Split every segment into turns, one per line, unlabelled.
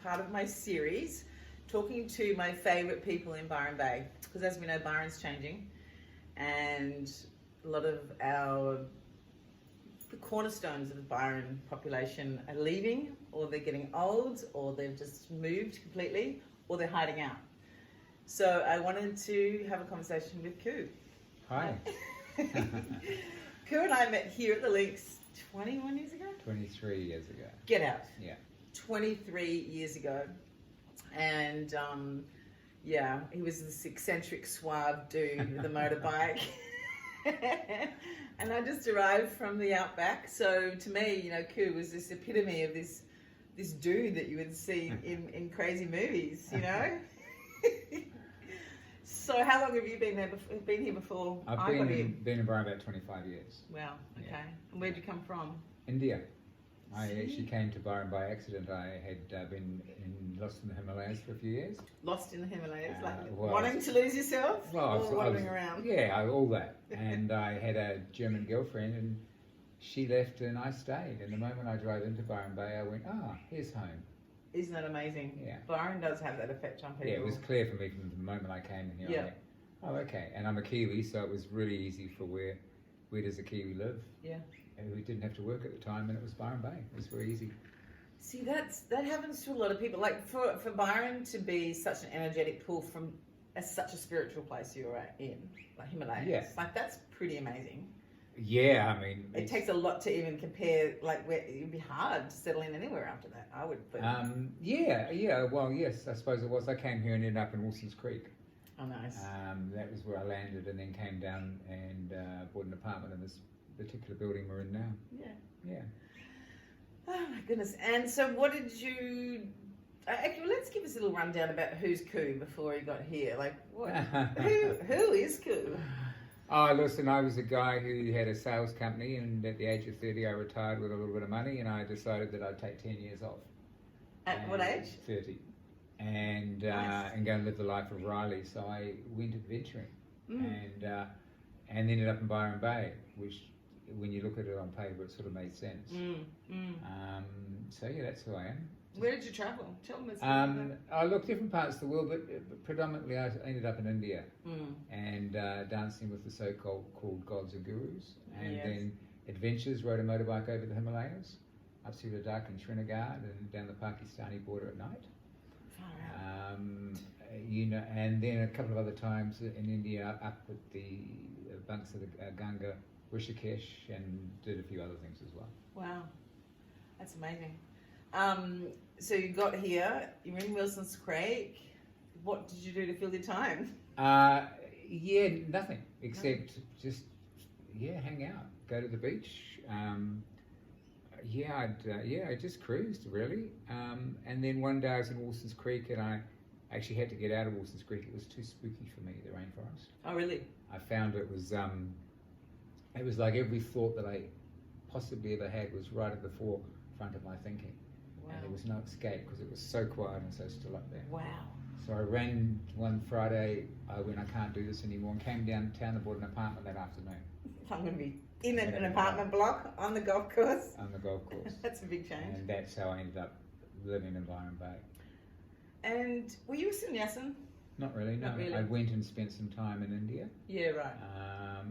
part of my series, talking to my favourite people in Byron Bay. Because as we know, Byron's changing, and a lot of the cornerstones of the Byron population are leaving, or they're getting old, or they've just moved completely, or they're hiding out. So I wanted to have a conversation with Ku.
Hi.
Ku and I met here at the Links 21 years ago?
23 years ago.
Get out.
Yeah. 23
years ago. And he was this eccentric suave dude with a motorbike. And I just arrived from the outback. So to me, Ku was this epitome of this dude that you would see in crazy movies, So how long have you been there? Been here before?
I've been in Byron about 25 years.
Wow. Okay.
Yeah.
And where'd you come from?
India. I actually came to Byron by accident. I had been lost in the Himalayas for a few years.
Lost in the Himalayas, wanting to lose yourself, or wandering around?
Yeah, all that. And I had a German girlfriend, and she left, and I stayed. And the moment I drove into Byron Bay, I went, here's home.
Isn't that amazing?
Yeah.
Byron does have that effect on people.
Yeah, it was clear for me from the moment I came in here.
Yeah.
I went, okay. And I'm a Kiwi, so it was really easy for where does a Kiwi live?
Yeah.
And we didn't have to work at the time, and it was Byron Bay. It was very easy.
See, that happens to a lot of people. Like for Byron to be such an energetic pull from such a spiritual place you're in, like Himalayas.
Yeah.
Like that's pretty amazing.
Yeah, I mean,
it takes a lot to even compare. Like, it'd be hard to settle in anywhere after that. I would.
Yeah. Well, yes, I suppose it was. I came here and ended up in Wilson's Creek.
Oh, nice.
That was where I landed, and then came down and bought an apartment in this particular building we're in now.
Yeah.
Yeah.
Oh my goodness! And so, what did you? Actually, let's give us a little rundown about who's Ku before he got here. Like, what? who is Ku?
Oh, listen, I was a guy who had a sales company, and at the age of 30 I retired with a little bit of money, and I decided that I'd take 10 years off.
At what age?
30. And
nice.
And go and live the life of Riley. So I went adventuring and ended up in Byron Bay, which when you look at it on paper, it sort of made sense. So yeah, that's who I am.
Where did you travel? Tell me.
I looked different parts of the world, but predominantly I ended up in India and dancing with the so-called gods and gurus, and then adventures. Rode a motorbike over the Himalayas, up to Ladakh and Srinagar, and down the Pakistani border at night. And then a couple of other times in India, up at the banks of the Ganga, Rishikesh, and did a few other things as well.
Wow, that's amazing. So you got here, you're in Wilson's Creek. What did you do to fill your time?
Nothing except just hang out, go to the beach. I just cruised really. And then one day I was in Wilson's Creek, and I actually had to get out of Wilson's Creek. It was too spooky for me, the rainforest.
Oh, really?
I found it was like every thought that I possibly ever had was right at the forefront of my thinking.
Wow.
And there was no escape because it was so quiet and so still up there.
Wow.
So I ran one Friday when I can't do this anymore, and came downtown and bought an apartment that afternoon.
I'm going to be in an apartment block on the golf course.
On the golf course.
That's a big change.
And that's how I ended up living in Byron Bay.
And were you a sannyasin?
Not really, no.
Not really.
I went and spent some time in India.
Yeah, right.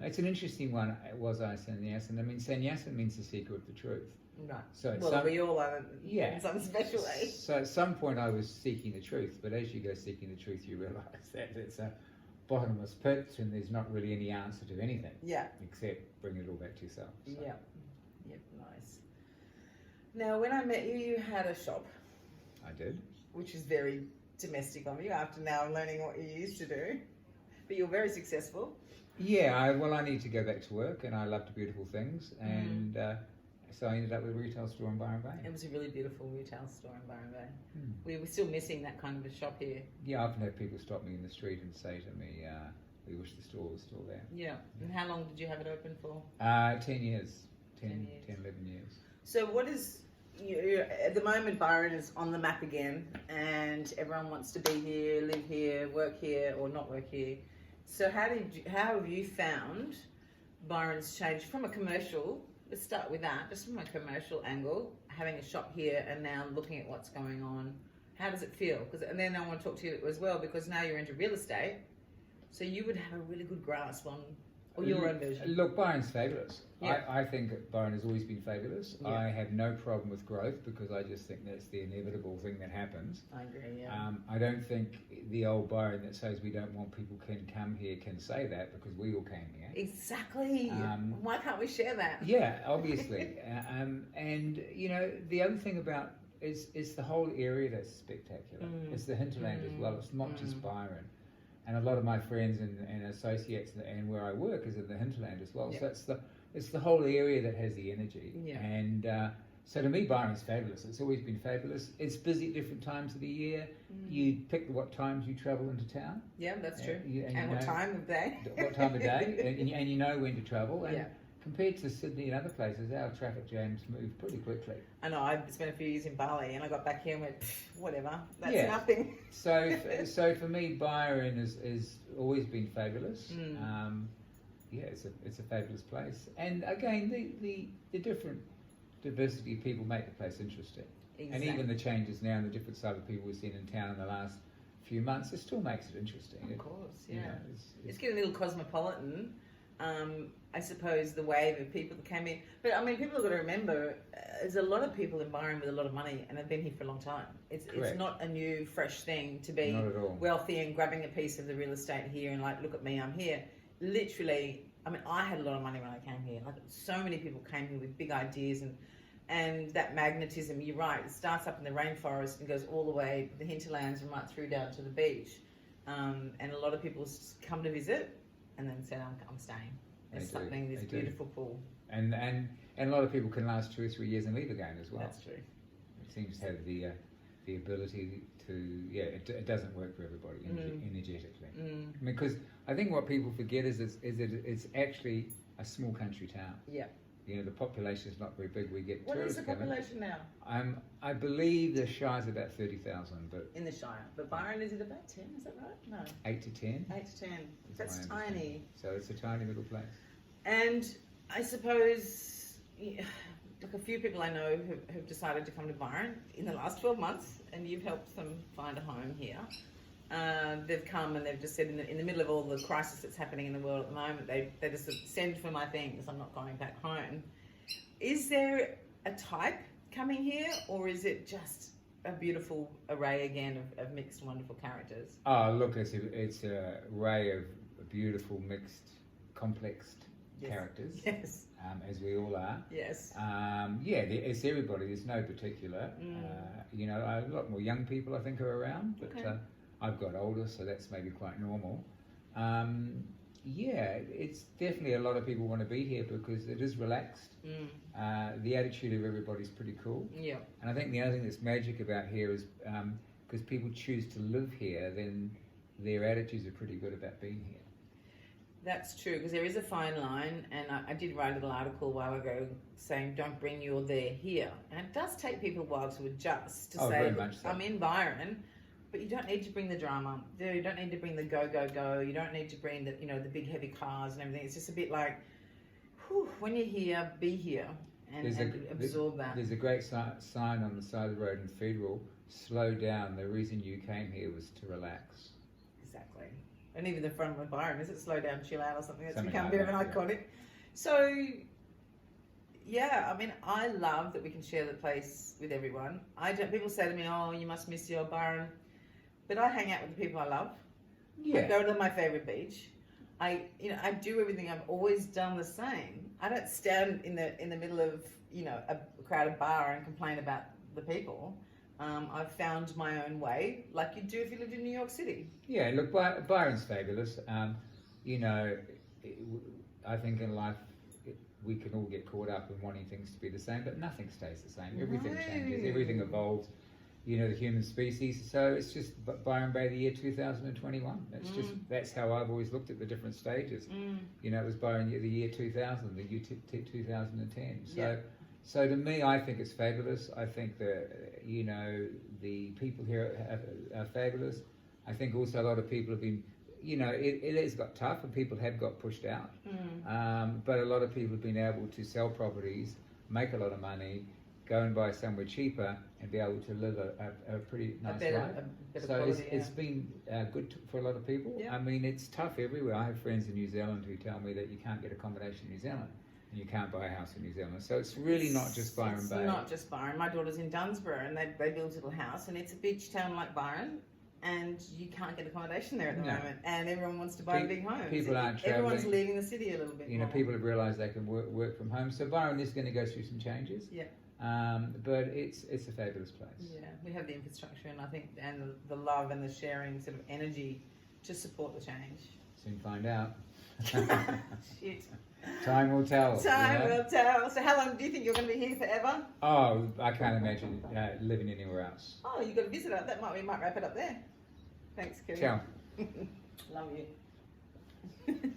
It's an interesting one. Was I a sannyasin? I mean, sannyasin means the seeker of the truth.
Right.
So
we all are in some special way.
So at some point I was seeking the truth, but as you go seeking the truth, you realise that it's a bottomless pit and there's not really any answer to anything.
Yeah.
Except bring it all back to yourself. So.
Yeah. Yep, nice. Now, when I met you, you had a shop.
I did.
Which is very domestic of you after now learning what you used to do. But you're very successful.
Yeah, I need to go back to work, and I loved beautiful things, and so I ended up with a retail store in Byron Bay.
It was a really beautiful retail store in Byron Bay. We were still missing that kind of a shop here.
Yeah, I often have people stop me in the street and say to me, we wish the store was still there.
Yeah. And how long did you have it open for?
10 years. 10, 11 years.
So what is... at the moment, Byron is on the map again, and everyone wants to be here, live here, work here, or not work here. So how have you found Byron's changed from a commercial? Let's start with that, just from a commercial angle, having a shop here and now looking at what's going on. How does it feel? And then I want to talk to you as well, because now you're into real estate, so you would have a really good grasp on your own vision.
Look, Byron's fabulous.
Yeah.
I think Byron has always been fabulous.
Yeah.
I have no problem with growth because I just think that's the inevitable thing that happens.
I agree, yeah.
I don't think the old Byron that says we don't want people can come here can say that, because we all came here.
Exactly. Why can't we share that?
Yeah, obviously. And, you know, the other thing about it's the whole area that's spectacular. It's the hinterland as well. It's not just Byron. And a lot of my friends and associates and where I work is in the hinterland as well.
Yeah.
So it's the whole area that has the energy.
Yeah.
And so to me, Byron's fabulous. It's always been fabulous. It's busy at different times of the year. You pick what times you travel into town.
Yeah, that's true.
And
what time of day.
What time of day. and you know when to travel. And
yeah.
Compared to Sydney and other places, our traffic jams move pretty quickly.
I know, I spent a few years in Bali and I got back here and went, whatever, that's nothing.
So for me, Byron has always been fabulous. It's a fabulous place. And again, the different diversity of people make the place interesting. Exactly. And even the changes now and the different side of people we've seen in town in the last few months, it still makes it interesting.
Of course, yeah.
You know,
it's getting a little cosmopolitan. I suppose the wave of people that came in, but I mean, people have got to remember, there's a lot of people in Byron with a lot of money and have been here for a long time. It's not a new, fresh thing to be wealthy and grabbing a piece of the real estate here and like, look at me, I'm here. Literally, I mean, I had a lot of money when I came here. Like, so many people came here with big ideas and that magnetism. You're right. It starts up in the rainforest and goes all the way the hinterlands and right through down to the beach. And a lot of people come to visit and then said, I'm staying. There's something, this beautiful pool.
And a lot of people can last 2 or 3 years and leave again as well.
That's true.
It seems to have the ability to, it doesn't work for everybody energetically. Because I think what people forget is it's actually a small country town. Yeah. You know, the population is not very big. We get
what
tourists coming.
What is the population now?
I believe the Shire's about 30,000, but
in the Shire. But Byron, is it about 10? Is that right? No.
8 to 10.
8 to 10. That's tiny.
So it's a tiny little place.
And I suppose, like a few people I know have decided to come to Byron in the last 12 months, and you've helped them find a home here. They've come and they've just said in the middle of all the crisis that's happening in the world at the moment, they just said, send for my things, I'm not going back home. Is there a type coming here, or is it just a beautiful array again of mixed wonderful characters?
Oh, look, it's an array of beautiful mixed, complex characters.
Yes.
As we all are.
Yes.
It's everybody. There's no particular. You know, a lot more young people I think are around, but I've got older, so that's maybe quite normal. It's definitely a lot of people want to be here because it is relaxed. The attitude of everybody's pretty cool. Yeah. And I think the other thing that's magic about here is because people choose to live here, then their attitudes are pretty good about being here.
That's true, because there is a fine line, and I did write a little article a while ago saying don't bring your there here. And it does take people a while to adjust, to say, so. I'm in Byron, but you don't need to bring the drama. You don't need to bring the go, go, go. You don't need to bring the, the big heavy cars and everything. It's just a bit like, when you're here, be here and absorb that.
There's a great sign on the side of the road in Federal, slow down. The reason you came here was to relax.
Exactly. And even the front of Byron, is it slow down, chill out or something? It's become a bit of an iconic. So, I mean, I love that we can share the place with everyone. People say to me, oh, you must miss your Byron. But I hang out with the people I love. Yeah. I go to my favourite beach. I do everything. I've always done the same. I don't stand in the middle of, a crowded bar and complain about the people. I've found my own way, like you'd do if you lived in New York City. Yeah, look,
Byron's fabulous. I think in life we can all get caught up in wanting things to be the same, but nothing stays the same. Everything changes, everything evolves. The human species. So it's just Byron Bay, the year 2021. That's how I've always looked at the different stages. It was Byron the year 2000, the year 2010. So to me, I think it's fabulous. I think that, the people here are fabulous. I think also a lot of people have been, it has got tough and people have got pushed out. But a lot of people have been able to sell properties, make a lot of money, go and buy somewhere cheaper and be able to live a pretty nice life.
A better
So
quality,
it's been good for a lot of people.
Yeah.
I mean, it's tough everywhere. I have friends in New Zealand who tell me that you can't get accommodation in New Zealand and you can't buy a house in New Zealand. So it's really not just Byron Bay.
It's not just Byron. My daughter's in Dunsborough and they built a little house and it's a beach town like Byron. And you can't get accommodation there at the moment, and everyone wants to buy a big home.
People aren't travelling.
Everyone's leaving the city a little bit.
You know, people have realised they can work from home. So Byron is going to go through some changes.
Yeah.
But it's a fabulous place.
Yeah, we have the infrastructure, and I think, and the love and the sharing sort of energy to support the change.
Soon find out.
Shit.
Time will tell.
Time will tell. So how long do you think you're going to be here forever?
Oh, I can't imagine living anywhere else.
Oh, you've got a visitor. We might wrap it up there. Thanks, Karin.
Ciao.
Love you.